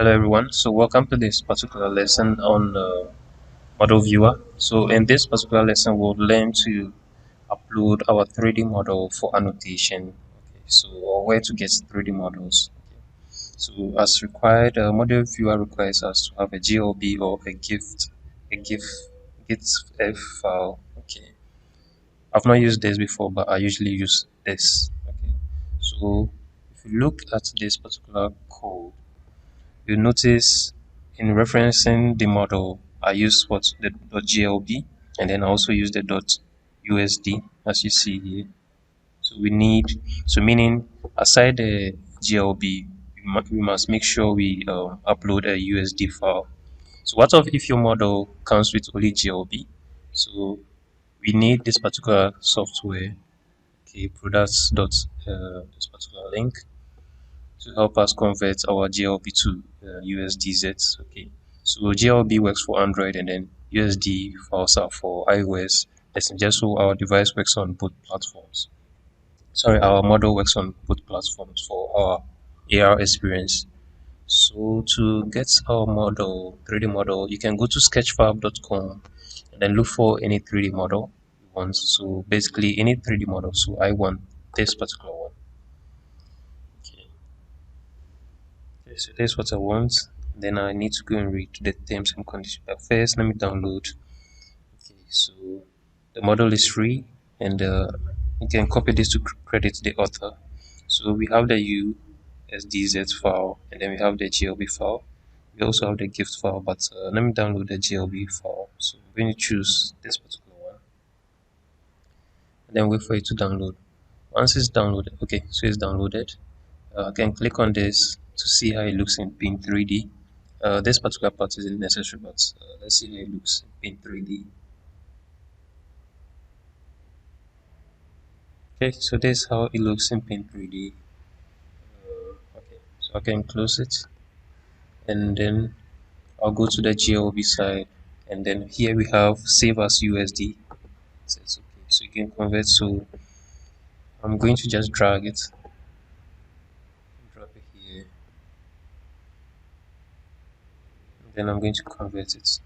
Hello everyone, so welcome to this particular lesson on model viewer. So in this particular lesson we'll learn to upload our 3D model for annotation. Okay, so or where to get 3D models. Okay. So as required, model viewer requires us to have a GLB or a GIF file. Okay, I've not used this before, but I usually use this. Okay, so if you look at this particular code, you notice in referencing the model, I use what the .glb and then I also use the .usd as you see here. So we need, so meaning aside the GLB, we must make sure we upload a USD file. So what if your model comes with only GLB? So we need this particular software, okay, products dot this particular link to help us convert our GLB to USDZ. Okay, so GLB works for Android and then USD files are for iOS. That's just so our device works on both platforms. Sorry, our model works on both platforms for our AR experience. So to get our model, 3D model, you can go to sketchfab.com and then look for any 3D model you want. So basically any 3D model. So I want this particular one. Okay. Okay, so that's what I want. Then I need to go and read the terms and conditions. But first, let me download. Okay, so the model is free, and you can copy this to credit the author. So we have the USDZ file, and then we have the GLB file. We also have the gift file, but let me download the GLB file. So I'm going to choose this particular one, and then wait for it to download. Once it's downloaded, okay, so it's downloaded. I can click on this to see how it looks in Paint 3D. This particular part isn't necessary, but let's see how it looks in Paint 3D. Okay, so this is how it looks in Paint 3D. Okay, so I can close it, and then I'll go to the GLB side, and then here we have Save as USD. So it's okay, so you can convert. So I'm going to just drag it, drop it here, and then I'm going to convert it.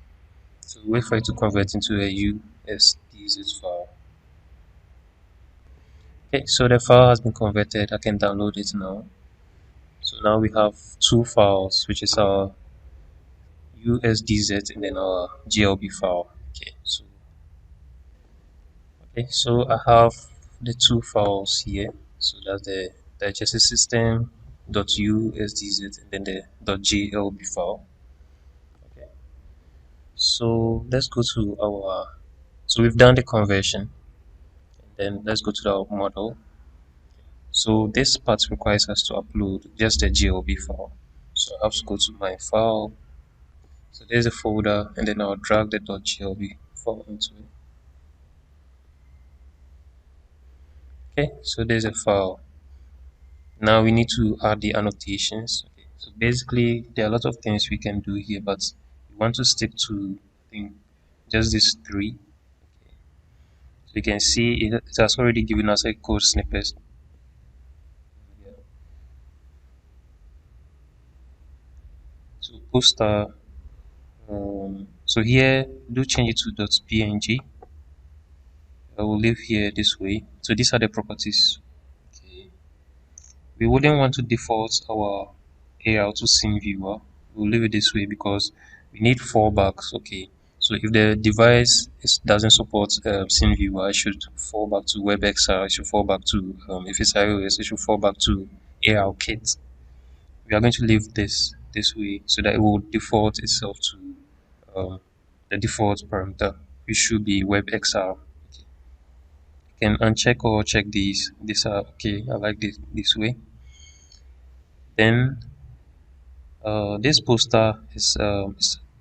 So wait for it to convert into a USDZ file. Okay, so the file has been converted. I can download it now. So now we have two files, which is our USDZ and then our GLB file. Okay, so I have the two files here. So that's the digestive system .usdz and then the .glb file. Okay, so let's go to our. So we've done the conversion, and then let's go to our model. So this part requires us to upload just the GLB file. So I have to go to my file. So there's a folder, and then I'll drag the .glb file into it. Okay, so there's a file. Now we need to add the annotations. Okay, so basically there are a lot of things we can do here, but we want to stick to I think just these three. Okay. So you can see it has already given us a code snippet. Yeah. So poster. So here do change it to .png. I will leave here this way. So these are the properties. Okay. We wouldn't want to default our AR to scene viewer. We'll leave it this way because we need fallbacks. Okay, so if the device doesn't support scene viewer, it should fall back to WebXR. It should fall back to if it's iOS, it should fall back to AR Kit. We are going to leave this way so that it will default itself to the default parameter, which should be WebXR. Okay. You can uncheck or check these. These are okay. I like this way. Then this poster is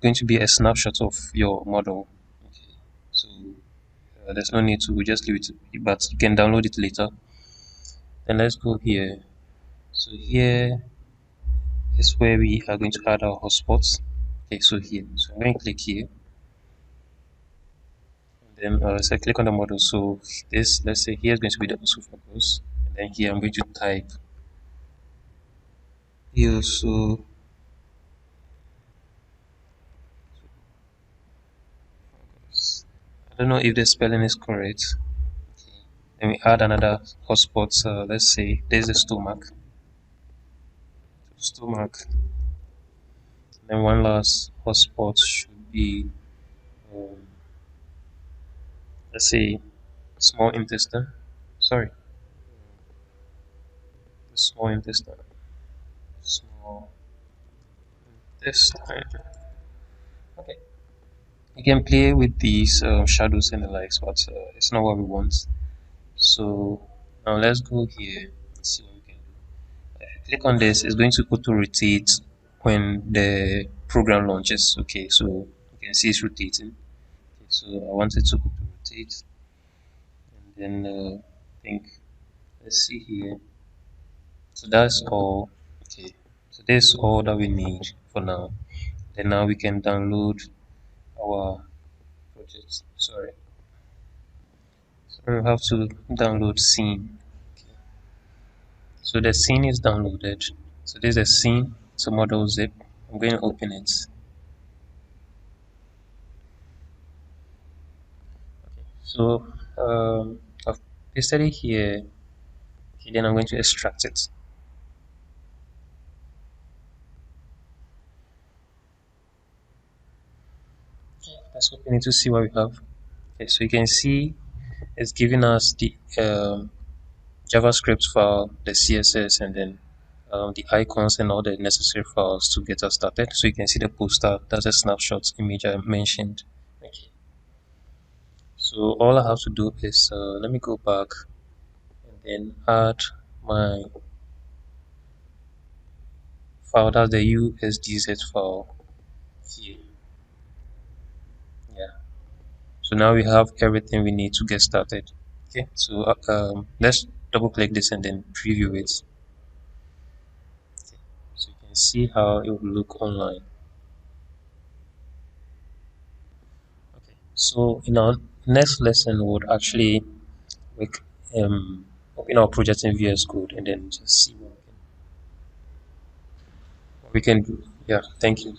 going to be a snapshot of your model. Okay. So there's no need to, we just leave it, but you can download it later. Then let's go here. So here is where we are going to add our hotspots. Okay, so here, so I'm going to click here. And then let's say click on the model. So this, let's say here is going to be the also focus. And then here I'm going to type also I don't know if the spelling is correct. Then we add another hotspot. Let's say there's the stomach. Stomach. Then one last hotspot should be, um, let's say, small intestine. Sorry, the small intestine. Small intestine. Okay. You can play with these shadows and the likes, but it's not what we want. So now let's go here and see what we can do. Click on this. It's going to auto rotate when the program launches. Okay, so you can see it's rotating. Okay, so I want it to auto rotate, and then I think let's see here. So that's all. Okay, so that's all that we need for now. Then now we can download our project. So we have to download scene. Okay. So the scene is downloaded. So this is a scene. It's a model zip. I'm going to open it. So I've pasted it here. Okay, then I'm going to extract it. Let's open it to see what we have. Okay, so you can see it's giving us the JavaScript file, the CSS, and then the icons and all the necessary files to get us started. So you can see the poster. That's a snapshot image I mentioned. Okay. So all I have to do is let me go back and then add my file. That's the USDZ file here. Yeah. So now we have everything we need to get started. Okay. So let's double click this and then preview it. Okay. So you can see how it will look online. Okay. So in our next lesson, we would actually like open our project in VS Code and then just see what we can do. Yeah. Thank you.